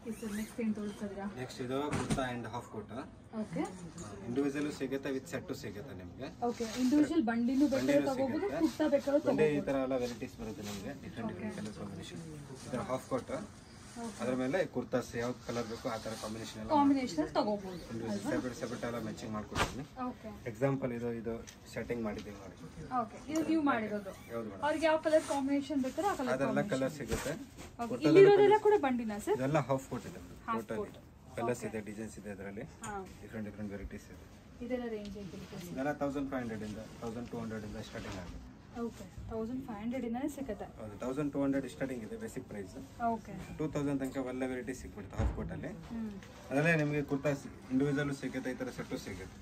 Next ಏನು ತೋರಿಸ್ತಿದ್ದೀರಾ? Next ಇದು kurta and half coat. Okay, individual ಸಿಗುತ್ತೆ ವಿತ್ ಸೆಟ್ ಸಿಗುತ್ತೆ ನಿಮಗೆ. ಓಕೆ, ಇಂಡಿವಿಜುವಲ್ ಬಂಡಿನೂ ಬೇಕಾದ್ರೆ ತಗೋಬಹುದು, ಕುರ್ತಾ ಬೇಕಾದ್ರೆ ಬಂಡಿ ಈ ತರ ಎಲ್ಲ ವೆರೈಟೀಸ್ ಬರುತ್ತೆ ನಿಮಗೆ. Different colour combination. ಇದರ ಹಾಫ್ ಕೋಟ್, ಅದರ ಮೇಲೆ ಕುರ್ತಾಸ್ ಯಾವ ಕಲರ್ ಬೇಕು ಆ ತರ ಕಾಂಬಿನೇಷನ್ ತಗೋಬಹುದು. ಸೆಪರೇಟ್ ಎಲ್ಲ ಮ್ಯಾಚಿಂಗ್ ಮಾಡ್ಕೊಡ್ತೀನಿ. ಓಕೆ, ಎಕ್ಸಾಂಪಲ್ ಇದು ಸೆಟ್ಟಿಂಗ್ ಮಾಡಿದ್ದೀವಿ ನೋಡಿ. ಓಕೆ, ಇದು ನೀವು ಮಾಡಿರೋದು. ಯಾವುದು ಮೇಡಮ್? ಅವ್ರಿಗೆ ಯಾವ ಕಲರ್ ಕಾಂಬಿನೇಷನ್ ಬೇಕಾದ್ರೆ ಆ ಕಲರ್ ಅದೆಲ್ಲ ಕಲರ್ ಸಿಗುತ್ತೆ. ಇಲ್ಲಿರೋದೆಲ್ಲ ಕೂಡ ಬಂಡಿನಾ ಸರ್? ಇದೆಲ್ಲ ಹಾಫ್ ಕೋಟ್ ಇದೆ ಟೋಟಲಿ. ಕಲರ್ಸ್ ಇದೆ, ಡಿಸೈನ್ಸ್ ಇದೆ, ಅದರಲ್ಲಿ ಡಿಫ್ರೆಂಟ್ ವೆರೈಟೀಸ್ ಇದೆ. ಇದೆಲ್ಲ ರೇಂಜ್ ಇದೆ? ಇದೆಲ್ಲ 1500 ಇಂದ 1200 ಇಂದ ಸ್ಟಾರ್ಟಿಂಗ್ ಆಗುತ್ತೆ. ಓಕೆ, 1500 ಇಂದನೇ ಸಿಗುತ್ತೆ. ಹೌದು, 1200 ಸ್ಟಾರ್ಟಿಂಗ್ ಇದೆ ಬೇಸಿಕ್ ಪ್ರೈಸ್. ಓಕೆ, 2000 ತನಕ ಒಳ್ಳೆ ವೆರೈಟಿ ಸಿಕ್ಬಿಡುತ್ತೆ ಹಾಫ್ ಕೋಟ್ ಅಲ್ಲಿ. ಅದರಲ್ಲೇ ನಿಮಗೆ ಕುರ್ತಾ ಇಂಡಿವಿಜುವಲ್ ಸಿಗುತ್ತೆ, ಈ ತರ ಸೆಟ್ಟು ಸಿಗುತ್ತೆ.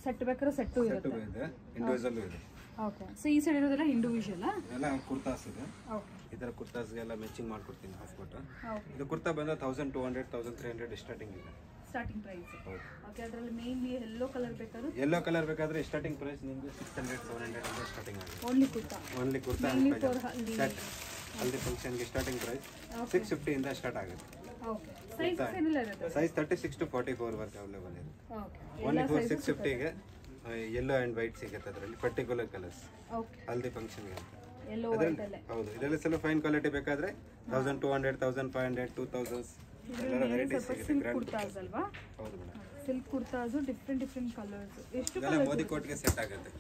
ಸೆಟ್ ಬೇಕಾದ್ರೆ ಸೆಟ್ಟು ಇದೆ, ಇಂಡಿವಿಜುವಲ್ ಇದೆ. ಓಕೆ, ಸೊ ಈ ಸೈಡ್ ಇರೋದೆಲ್ಲ ಇಂಡಿವಿಜುವಲ್ ಎಲ್ಲ ಕುರ್ತಾಸ್ ಇದೆ. ಓಕೆ, ಈ ತರ ಕುರ್ತಾಸ್ಗೆಲ್ಲ ಮ್ಯಾಚಿಂಗ್ ಮಾಡ್ಕೊಡ್ತೀನಿ ಹಾಫ್ ಕೋಟ್. ಓಕೆ, ಇದು ಕುರ್ತಾ ಬಂದ 1200 1300 ಸ್ಟಾರ್ಟಿಂಗ್ ಇದೆ. Starting price. ಓಕೆ, ಅದರಲ್ಲಿ ಮೇನ್ಲಿ ಯೆಲ್ಲೋ ಕಲರ್ ಬೇಕಾದ್ರೆ ಯೆಲ್ಲೋ ಕಲರ್ ಬೇಕಾದ್ರೆ ಸ್ಟಾರ್ಟಿಂಗ್ ಪ್ರೈಸ್ ನಿಮಗೆ 600 700 ಅಂತ ಸ್ಟಾರ್ಟಿಂಗ್ ಆಗುತ್ತೆ. ಓನ್ಲಿ ಕುರ್ತಾ ಸೆಟ್ ಹಲ್ದಿ ಫಂಕ್ಷನ್ಗೆ ಸ್ಟಾರ್ಟಿಂಗ್ ಪ್ರೈಸ್ 650 ಇಂದ ಸ್ಟಾರ್ಟ್ ಆಗುತ್ತೆ. ಓಕೆ, ಸೈಜ್ ಏನೆಲ್ಲ ಇರುತ್ತೆ? ಸೈಜ್ 36 to 44 ವರೆಗೆ ಅವೈಲೇಬಲ್ ಇದೆ. ಓಕೆ, ಓನ್ಲಿ 650 ಗೆ ಯೆಲ್ಲೋ ಅಂಡ್ ವೈಟ್ ಸಿಗುತ್ತೆ. ಅದರಲ್ಲಿ ಪರ್ಟಿಕ್ಯುಲರ್ ಕಲರ್ಸ್ ಓಕೆ, ಹಲ್ದಿ ಫಂಕ್ಷನ್ಗೆ ಅಂತ. ಯೆಲ್ಲೋ ವೈಟ್ ಅಲ್ಲೇ. ಹೌದು, ಇದರಲ್ಲಿ ಸ್ವಲ್ಪ ಫೈನ್ ಕ್ವಾಲಿಟಿ ಬೇಕಾದ್ರೆ 1200 1500 2000 ಎಲ್ಲ ವೆರೈಟೀಸ್ ಸಿಗುತ್ತೆ. ಸಿಲ್ಕ್ ಕುರ್ತಾಸ್ ಅಲ್ವಾ? ಹೌದು madam, silk kurtas different colours. ಎಷ್ಟು ಇದೆಲ್ಲ ಮೋದಿ ಕೋಟ್ಗೆ ಸೆಟ್ ಆಗುತ್ತೆ.